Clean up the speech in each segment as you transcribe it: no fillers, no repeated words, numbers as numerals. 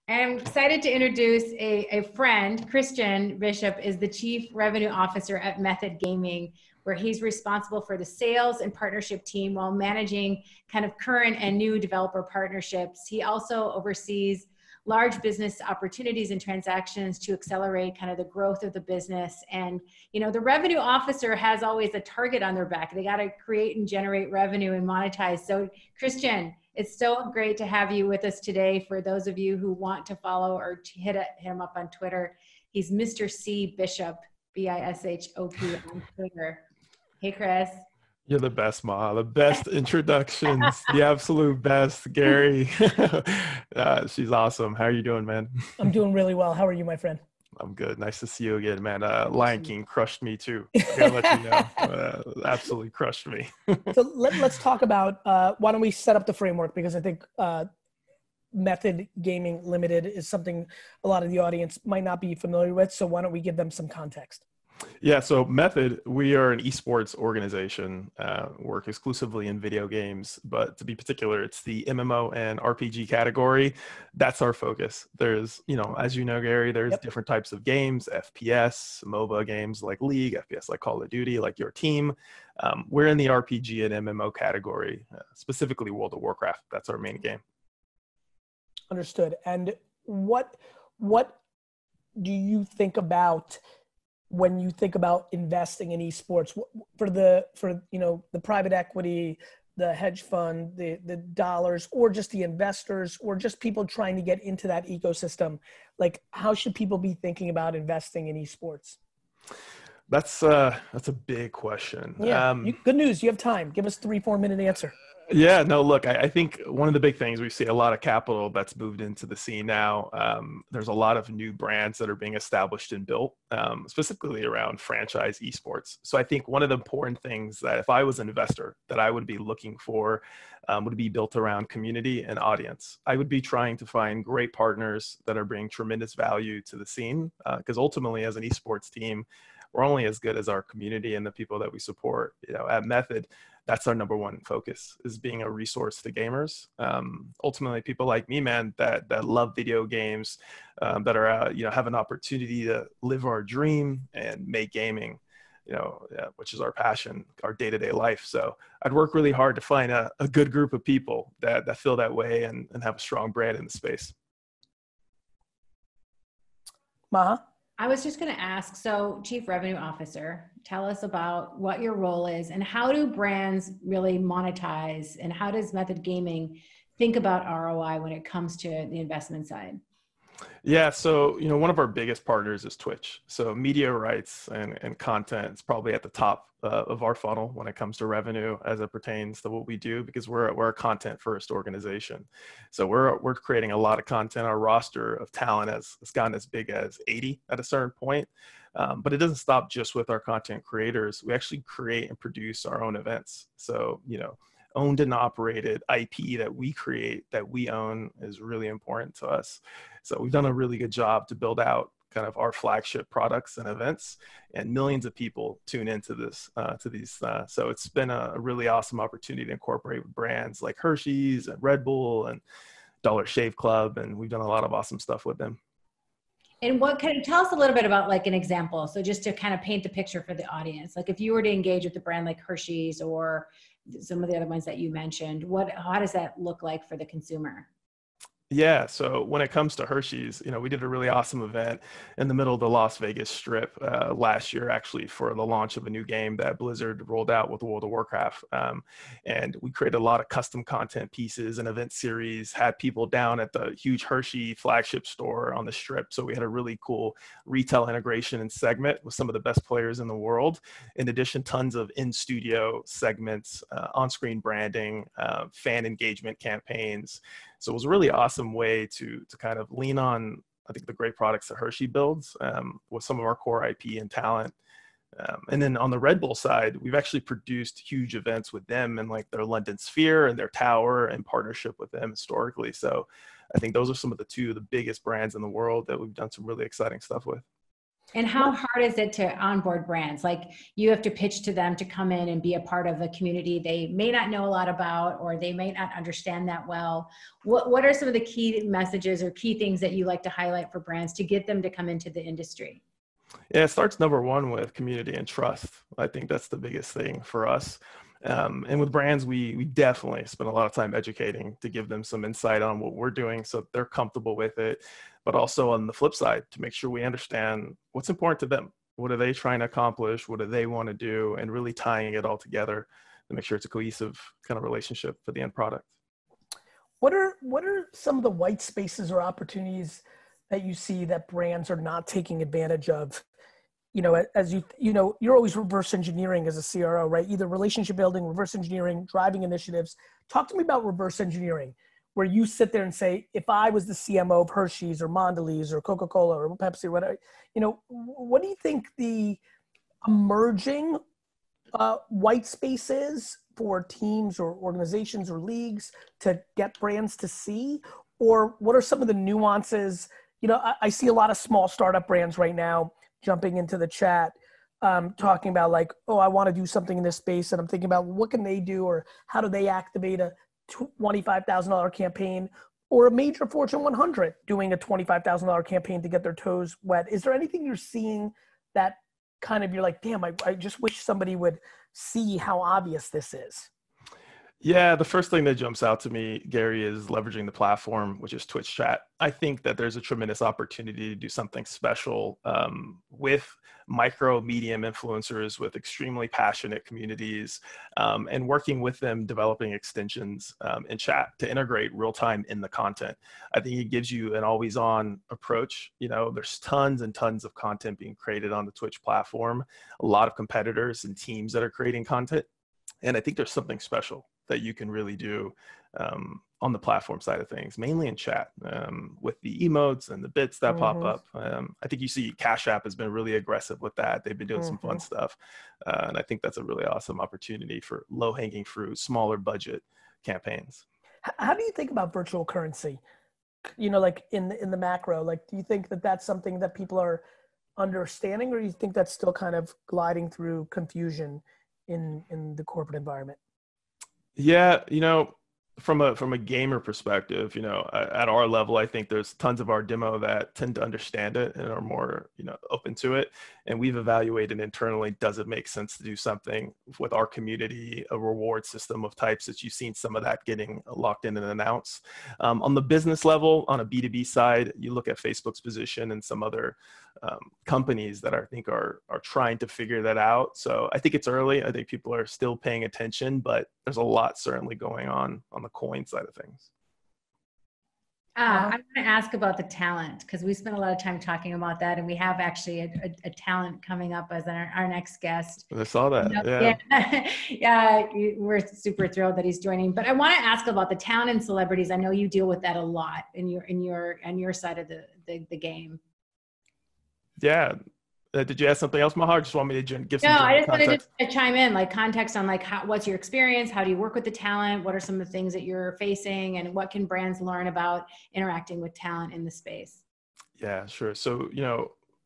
I'm excited to introduce a friend. Christian Bishop is the Chief Revenue Officer at Method Gaming, where he's responsible for the sales and partnership team while managing kind of current and new developer partnerships. He also oversees large business opportunities and transactions to accelerate kind of the growth of the business. And, you know, the revenue officer has always a target on their back. They got to create and generate revenue and monetize. So Christian, it's so great to have you with us today. For those of you who want to follow or to hit him up on Twitter, he's Mr. C Bishop, B-I-S-H-O-P on Twitter. Hey, Chris. You're the best, Maha. The best introductions, the absolute best, Gary. She's awesome. How are you doing, man? I'm doing really well. How are you, my friend? I'm good. Nice to see you again, man. Lion King crushed me too. I gotta let you know. Absolutely crushed me. So let's talk about, why don't we set up the framework? Because I think Method Gaming Limited is something a lot of the audience might not be familiar with. So why don't we give them some context? Yeah, so Method, we are an esports organization, work exclusively in video games, but to be particular, it's the MMO and RPG category. That's our focus. There's, you know, as you know, Gary, there's different types of games, FPS, MOBA games like League, FPS like Call of Duty, like your team. We're in the RPG and MMO category, specifically World of Warcraft. That's our main game. Understood. And what do you think about when you think about investing in esports for you know, the private equity, the hedge fund, the dollars, or just the investors, or just people trying to get into that ecosystem? Like, how should people be thinking about investing in esports? That's a big question. Yeah. Good news. You have time. Give us 3-4 minute answer. Yeah, no, look, I think one of the big things we see a lot of capital that's moved into the scene now. There's a lot of new brands that are being established and built, specifically around franchise esports. So I think one of the important things that if I was an investor that I would be looking for would be built around community and audience. I would be trying to find great partners that are bringing tremendous value to the scene, because ultimately as an esports team, we're only as good as our community and the people that we support. You know, at Method, that's our number one focus, is being a resource to gamers. Ultimately, people like me, man, that love video games, that are, you know, have an opportunity to live our dream and make gaming, you know, which is our passion, our day-to-day life. So I'd work really hard to find a good group of people that feel that way and have a strong brand in the space. Maha? I was just going to ask, so Chief Revenue Officer, tell us about what your role is and how do brands really monetize, and how does Method Gaming think about ROI when it comes to the investment side? Yeah, so, you know, one of our biggest partners is Twitch. So media rights and content is probably at the top of our funnel when it comes to revenue as it pertains to what we do, because we're a content first organization. So we're creating a lot of content. Our roster of talent has gotten as big as 80 at a certain point. But it doesn't stop just with our content creators. We actually create and produce our own events. So, you know, owned and operated IP that we create, that we own, is really important to us. So we've done a really good job to build out kind of our flagship products and events, and millions of people tune into this, to these. So it's been a really awesome opportunity to incorporate with brands like Hershey's and Red Bull and Dollar Shave Club, and we've done a lot of awesome stuff with them. And what can you tell us a little bit about, like, an example? So just to kind of paint the picture for the audience, like if you were to engage with a brand like Hershey's or some of the other ones that you mentioned, how does that look like for the consumer? Yeah, so when it comes to Hershey's, you know, we did a really awesome event in the middle of the Las Vegas Strip last year, actually, for the launch of a new game that Blizzard rolled out with World of Warcraft. And we created a lot of custom content pieces and event series, had people down at the huge Hershey flagship store on the Strip. So we had a really cool retail integration and segment with some of the best players in the world. In addition, tons of in-studio segments, on-screen branding, fan engagement campaigns. So it was a really awesome way to kind of lean on, I think, the great products that Hershey builds with some of our core IP and talent. And then on the Red Bull side, we've actually produced huge events with them and like their London Sphere and their tower in partnership with them historically. So I think those are some of the two of the biggest brands in the world that we've done some really exciting stuff with. And how hard is it to onboard brands? Like you have to pitch to them to come in and be a part of a community they may not know a lot about, or they may not understand that well. What are some of the key messages or key things that you like to highlight for brands to get them to come into the industry? Yeah, it starts number one with community and trust. I think that's the biggest thing for us. And with brands, we definitely spend a lot of time educating to give them some insight on what we're doing so they're comfortable with it. But also on the flip side, to make sure we understand what's important to them. What are they trying to accomplish? What do they want to do? And really tying it all together to make sure it's a cohesive kind of relationship for the end product. What are some of the white spaces or opportunities that you see that brands are not taking advantage of? You know, as you're always reverse engineering as a CRO, right? Either relationship building, reverse engineering, driving initiatives. Talk to me about reverse engineering, where you sit there and say, if I was the CMO of Hershey's or Mondelez or Coca-Cola or Pepsi or whatever, what do you think the emerging white space is for teams or organizations or leagues to get brands to see? Or what are some of the nuances? I see a lot of small startup brands right now jumping into the chat, talking about like, oh, I want to do something in this space. And I'm thinking about what can they do, or how do they activate a $25,000 campaign, or a major Fortune 100 doing a $25,000 campaign to get their toes wet. Is there anything you're seeing that kind of, you're like, damn, I just wish somebody would see how obvious this is? Yeah, the first thing that jumps out to me, Gary, is leveraging the platform, which is Twitch chat. I think that there's a tremendous opportunity to do something special with micro, medium influencers with extremely passionate communities, and working with them, developing extensions in chat to integrate real time in the content. I think it gives you an always on approach. There's tons and tons of content being created on the Twitch platform, a lot of competitors and teams that are creating content. And I think there's something special that you can really do on the platform side of things, mainly in chat, with the emotes and the bits that pop up. I think you see Cash App has been really aggressive with that. They've been doing some fun stuff. And I think that's a really awesome opportunity for low-hanging fruit, smaller budget campaigns. How do you think about virtual currency? Like in the macro, like, do you think that that's something that people are understanding, or do you think that's still kind of gliding through confusion in the corporate environment? Yeah, from a gamer perspective, at our level, I think there's tons of our demo that tend to understand it and are more, open to it. And we've evaluated internally, does it make sense to do something with our community, a reward system of types that you've seen some of that getting locked in and announced. On the business level, on a B2B side, you look at Facebook's position and some other companies that I think are trying to figure that out. So I think it's early. I think people are still paying attention, but there's a lot certainly going on the coin side of things. I want to ask about the talent, because we spent a lot of time talking about that, and we have actually a talent coming up as our next guest. I saw that. Yeah, we're super thrilled that he's joining. But I want to ask about the talent and celebrities. I know you deal with that a lot in your side of the game. Yeah. Did you ask something else, Maha? Or just want me to give some I just context? wanted to chime in, like context on like what's your experience? How do you work with the talent? What are some of the things that you're facing, and what can brands learn about interacting with talent in the space? Yeah, sure. So,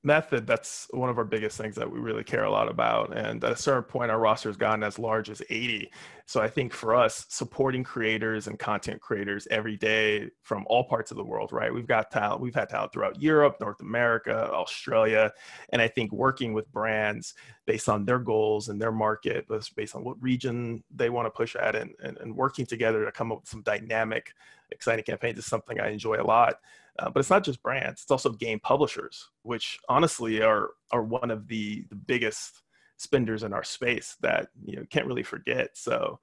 method, that's one of our biggest things that we really care a lot about. And at a certain point, our roster has gotten as large as 80. So I think for us, supporting creators and content creators every day from all parts of the world, right? We've got talent. We've had talent throughout Europe, North America, Australia. And I think working with brands based on their goals and their market, based on what region they want to push at, and working together to come up with some dynamic, exciting campaigns is something I enjoy a lot. But it's not just brands, it's also game publishers, which honestly are one of the biggest spenders in our space that can't really forget. So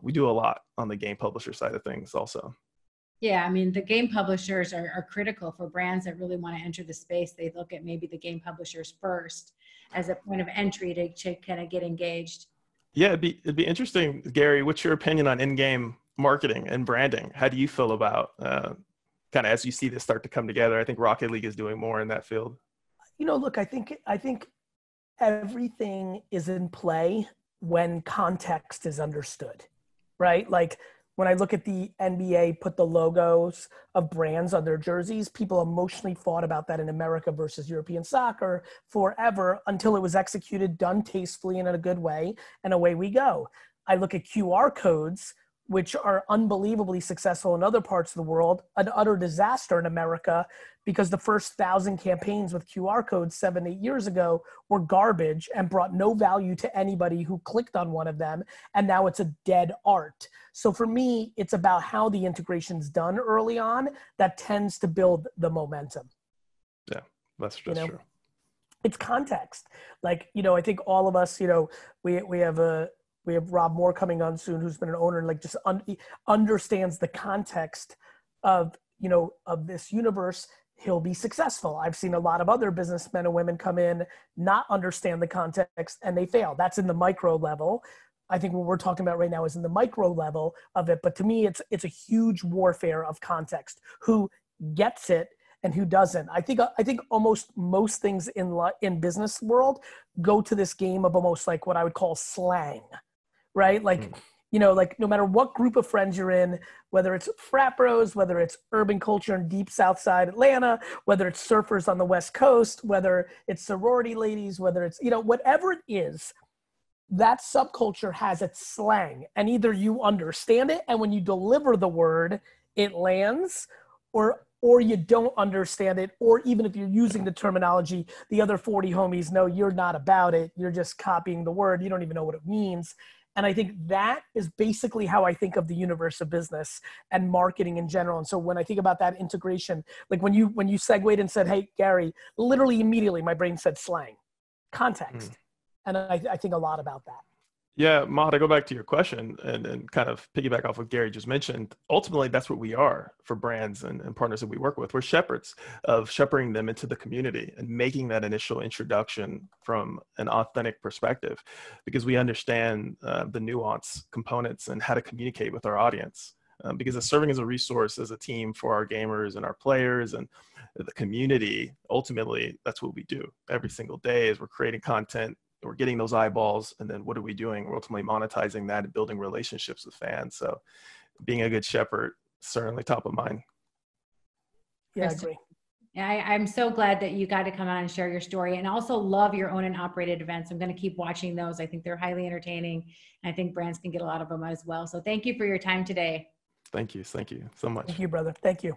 we do a lot on the game publisher side of things also. Yeah, I mean, the game publishers are critical for brands that really want to enter the space. They look at maybe the game publishers first as a point of entry to kind of get engaged. Yeah, it'd be interesting, Gary. What's your opinion on in-game marketing and branding? How do you feel about kind of as you see this start to come together? I think Rocket League is doing more in that field. Look, I think everything is in play when context is understood, right? Like when I look at the NBA put the logos of brands on their jerseys, people emotionally fought about that in America versus European soccer forever until it was executed, done tastefully and in a good way, and away we go. I look at QR codes, which are unbelievably successful in other parts of the world, an utter disaster in America because the first 1,000 campaigns with QR codes 7, 8 years ago were garbage and brought no value to anybody who clicked on one of them. And now it's a dead art. So for me, it's about how the integration's done early on that tends to build the momentum. Yeah, that's true. It's context. Like, I think all of us, we have Rob Moore coming on soon, who's been an owner and like just understands the context of this universe. He'll be successful. I've seen a lot of other businessmen and women come in, not understand the context, and they fail. That's in the micro level. I think what we're talking about right now is in the micro level of it. But to me, it's a huge warfare of context. Who gets it and who doesn't? I think almost most things in business world go to this game of almost like what I would call slang. Right? Like, like no matter what group of friends you're in, whether it's frat bros, whether it's urban culture in deep South Side Atlanta, whether it's surfers on the West Coast, whether it's sorority ladies, whether it's, whatever it is, that subculture has its slang. And either you understand it, and when you deliver the word, it lands, or you don't understand it, or even if you're using the terminology, the other 40 homies know you're not about it. You're just copying the word. You don't even know what it means. And I think that is basically how I think of the universe of business and marketing in general. And so when I think about that integration, like when you segued and said, hey, Gary, literally immediately my brain said slang, context. And I think a lot about that. Yeah, Maha, to go back to your question and kind of piggyback off what Gary just mentioned, ultimately, that's what we are for brands and partners that we work with. We're shepherds of shepherding them into the community and making that initial introduction from an authentic perspective, because we understand the nuance components and how to communicate with our audience. Because it's serving as a resource, as a team for our gamers and our players and the community, ultimately, that's what we do every single day is we're creating content. We're getting those eyeballs, and then what are we doing? We're ultimately monetizing that and building relationships with fans. So being a good shepherd, certainly top of mind. Yeah, I agree. I'm so glad that you got to come on and share your story, and also love your own and operated events. I'm going to keep watching those. I think they're highly entertaining. And I think brands can get a lot of them as well. So thank you for your time today. Thank you. Thank you so much. Thank you, brother. Thank you.